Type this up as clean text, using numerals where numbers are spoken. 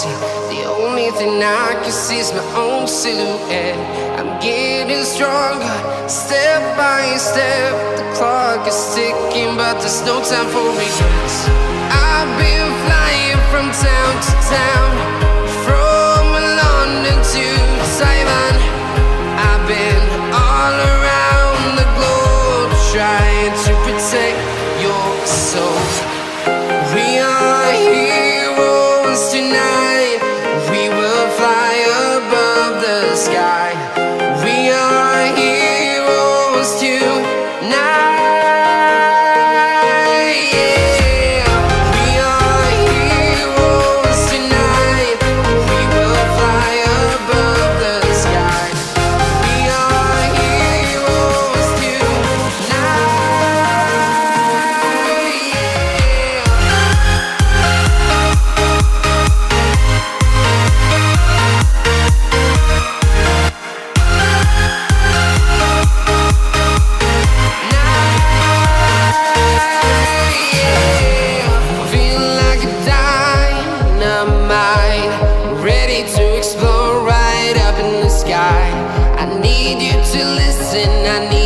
see. The only thing I can see is my own silhouette. I'm getting stronger, step by step. The clock is ticking, but there's no time for regrets. I've been flying from town to town, from London to Taiwan. I've been all around the globe, trying to protect your soul. We are heroes tonight. We will fly above the sky. We are heroes tonight. Yeah. We are heroes tonight. We will fly above the sky. We are heroes tonight. Feel like a dynamite, ready to explode right up in the sky. I need you to listen, I need